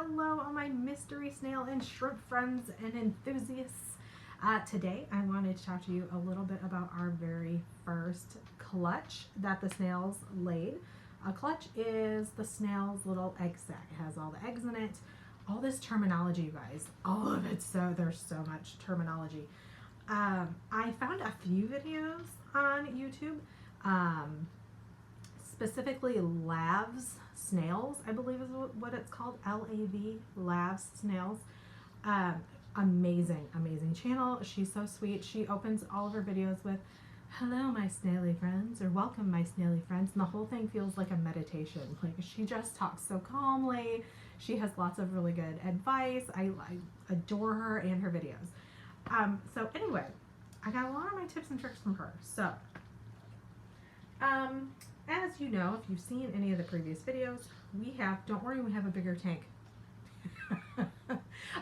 Hello, all my mystery snail and shrimp friends and enthusiasts. Today, I wanted to talk to you a little bit about our very first clutch that the snails laid. A clutch is the snail's little egg sac. It has all the eggs in it. All this terminology, you guys. All of it. So there's so much terminology. I found a few videos on YouTube. Specifically lavs snails, I believe is what it's called. L-A-V, lavs snails. Amazing channel. She's so sweet. She opens all of her videos with, hello my snaily friends, or welcome my snaily friends, and the whole thing feels like a meditation. Like, she just talks so calmly. She has lots of really good advice. I adore her and her videos. So anyway, I got a lot of my tips and tricks from her. So as you know, if you've seen any of the previous videos, don't worry, we have a bigger tank.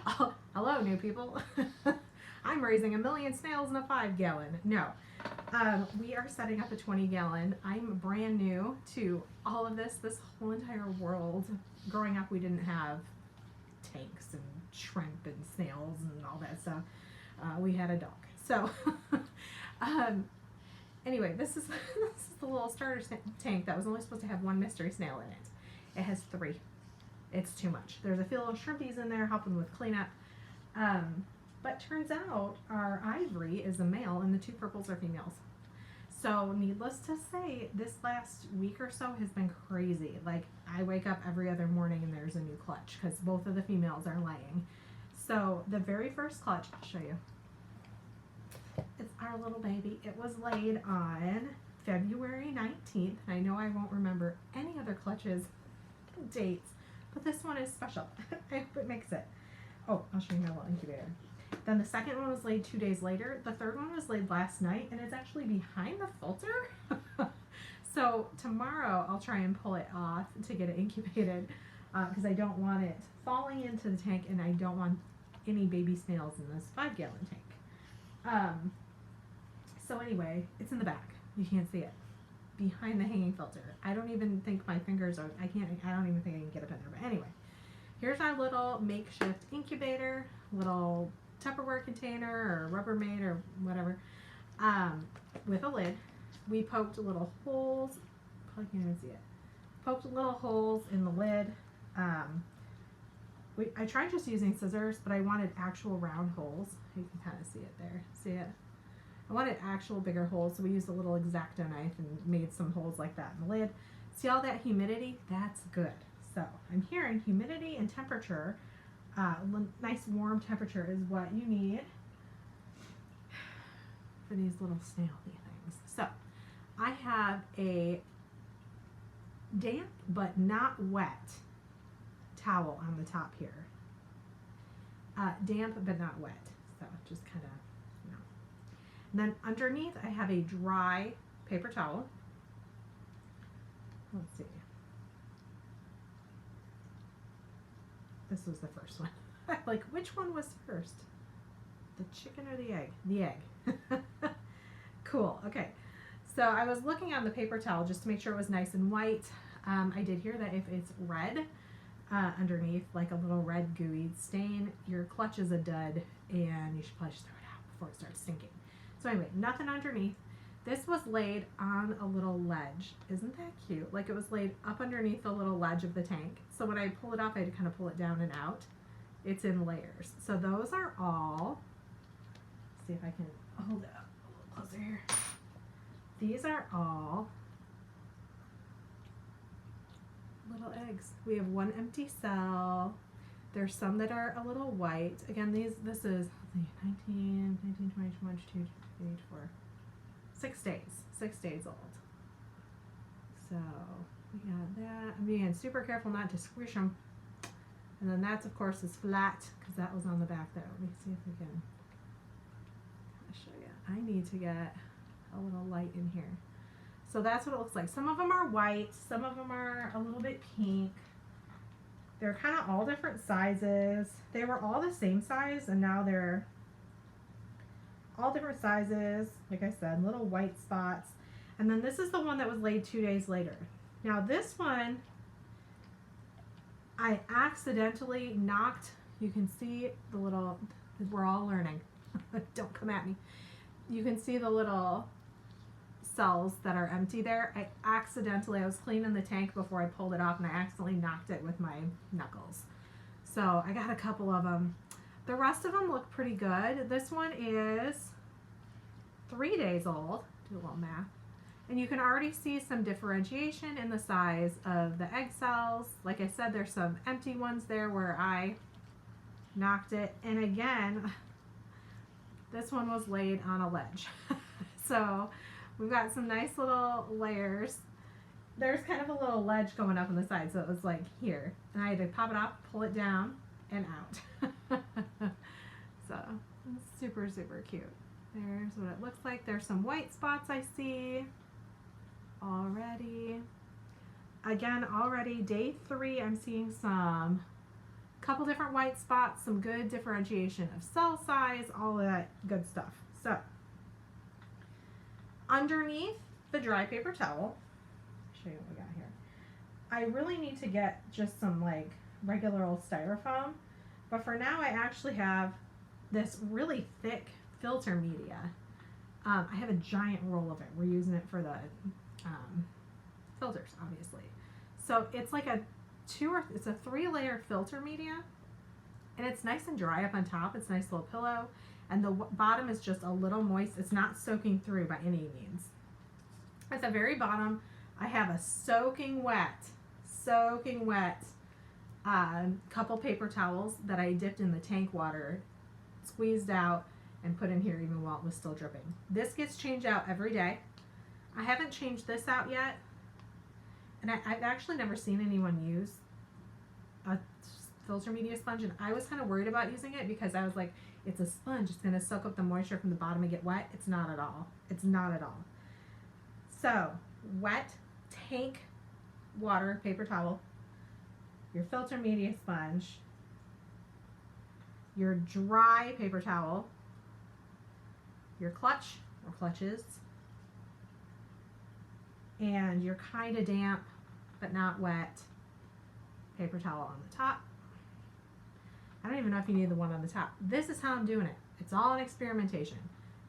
Oh, hello, new people. I'm raising 1 million snails in a 5-gallon. No, we are setting up a 20-gallon. I'm brand new to all of this whole entire world. Growing up, we didn't have tanks and shrimp and snails and all that stuff. We had a dog. So, anyway, this is the little starter tank that was only supposed to have 1 mystery snail in it. It has 3. It's too much. There's a few little shrimpies in there helping with cleanup. But turns out our ivory is a male and the 2 purples are females. So needless to say, this last week or so has been crazy. Like, I wake up every other morning and there's a new clutch because both of the females are laying. So the very first clutch, I'll show you. It's our little baby. It was laid on February 19th. I know I won't remember any other clutches dates, but this one is special. I hope it makes it. Oh, I'll show you my little incubator. Then the second one was laid 2 days later. The third one was laid last night, and it's actually behind the filter. So tomorrow I'll try and pull it off to get it incubated because I don't want it falling into the tank, and I don't want any baby snails in this 5-gallon tank. So anyway, it's in the back. You can't see it. Behind the hanging filter. I don't even think my fingers are, I don't even think I can get up in there. But anyway, here's our little makeshift incubator, little Tupperware container or Rubbermaid or whatever, with a lid. We poked little holes, probably can't even see it. Poked little holes in the lid. I tried just using scissors, but I wanted actual round holes. You can kind of see it there. See it? I wanted actual bigger holes, so we used a little X-Acto knife and made some holes like that in the lid. See all that humidity? That's good. So I'm hearing humidity and temperature, nice warm temperature is what you need for these little snaily things. So I have a damp but not wet towel on the top here. Damp but not wet. So just kind of, you know. And then underneath I have a dry paper towel. Let's see. This was the first one. Like, which one was first? The chicken or the egg? The egg. Cool. Okay. So I was looking on the paper towel just to make sure it was nice and white. I did hear that if it's red underneath, like a little red gooey stain, your clutch is a dud and you should probably just throw it out before it starts stinking. So anyway, nothing underneath. This was laid on a little ledge. Isn't that cute? Like, it was laid up underneath the little ledge of the tank. So when I pull it off, I had to kind of pull it down and out. It's in layers. So those are all, let's see if I can hold it up a little closer here. These are all little eggs. We have 1 empty cell. There's some that are a little white. Again, this is 19, 20, 21, 22, 24. 6 days. 6 days old. So we got that. I'm being super careful not to squish them. And then that's, of course, is flat because that was on the back there. Let me see if we can show you. I need to get a little light in here. So that's what it looks like. Some of them are white. Some of them are a little bit pink. They're kind of all different sizes. They were all the same size, and now they're all different sizes. Like I said, little white spots. And then this is the one that was laid 2 days later. Now this one I accidentally knocked, you can see the little, we're all learning. Don't come at me. You can see the little cells that are empty there. I was cleaning the tank before I pulled it off, and I accidentally knocked it with my knuckles. So I got a couple of them. The rest of them look pretty good. This one is 3 days old. Do a little math. And you can already see some differentiation in the size of the egg cells. Like I said, there's some empty ones there where I knocked it. And again, this one was laid on a ledge. So we've got some nice little layers. There's kind of a little ledge going up on the side, so it was like here. And I had to pop it off, pull it down, and out. So, super, super cute. There's what it looks like. There's some white spots I see already. Again, already day 3, I'm seeing some couple different white spots, some good differentiation of cell size, all of that good stuff. So, underneath the dry paper towel, I'll show you what we got here. I really need to get just some like regular old styrofoam, but for now I actually have this really thick filter media. I have a giant roll of it. We're using it for the filters, obviously. So it's like it's a 3-layer filter media, and it's nice and dry up on top. It's a nice little pillow, and the bottom is just a little moist. It's not soaking through by any means. At the very bottom, I have a soaking wet couple paper towels that I dipped in the tank water, squeezed out, and put in here even while it was still dripping. This gets changed out every day. I haven't changed this out yet, and I've actually never seen anyone use a filter media sponge, and I was kind of worried about using it because I was like, it's a sponge, it's going to soak up the moisture from the bottom and get wet. It's not at all. It's not at all. So, wet tank water paper towel, your filter media sponge, your dry paper towel, your clutch or clutches, and your kind of damp but not wet paper towel on the top. I don't even know if you need the one on the top. This is how I'm doing it. It's all an experimentation.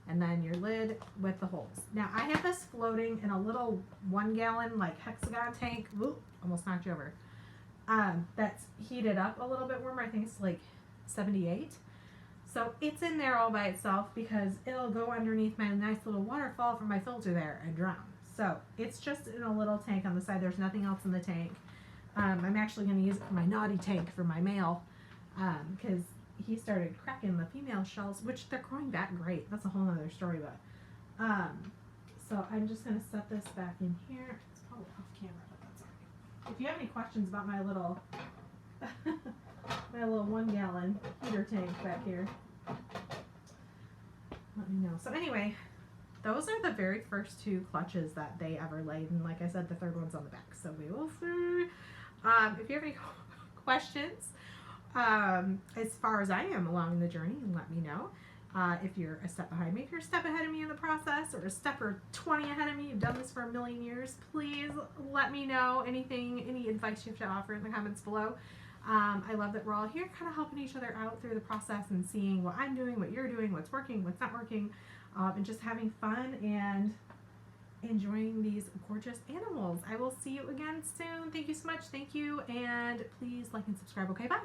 And then your lid with the holes. Now I have this floating in a little 1-gallon like hexagon tank. Whoop, almost knocked you over. That's heated up a little bit warmer. I think it's like 78. So it's in there all by itself because it'll go underneath my nice little waterfall from my filter there and drown. So it's just in a little tank on the side. There's nothing else in the tank. I'm actually going to use it for my naughty tank for my male because he started cracking the female shells, which they're growing back great. That's a whole other story, but so I'm just going to set this back in here. It's probably off camera, but that's all right. If you have any questions about my little my little 1-gallon heater tank back here, let me know. So anyway, those are the very first 2 clutches that they ever laid, and like I said, the third one's on the back, so we will see. If you have any questions as far as I am along the journey, let me know. If you're a step behind me, if you're a step ahead of me in the process, or a step or 20 ahead of me, you've done this for a million years, please let me know anything, any advice you have to offer in the comments below. I love that we're all here kind of helping each other out through the process and seeing what I'm doing, what you're doing, what's working, what's not working, and just having fun and enjoying these gorgeous animals. I will see you again soon. Thank you so much. Thank you, and please like and subscribe. Okay, bye.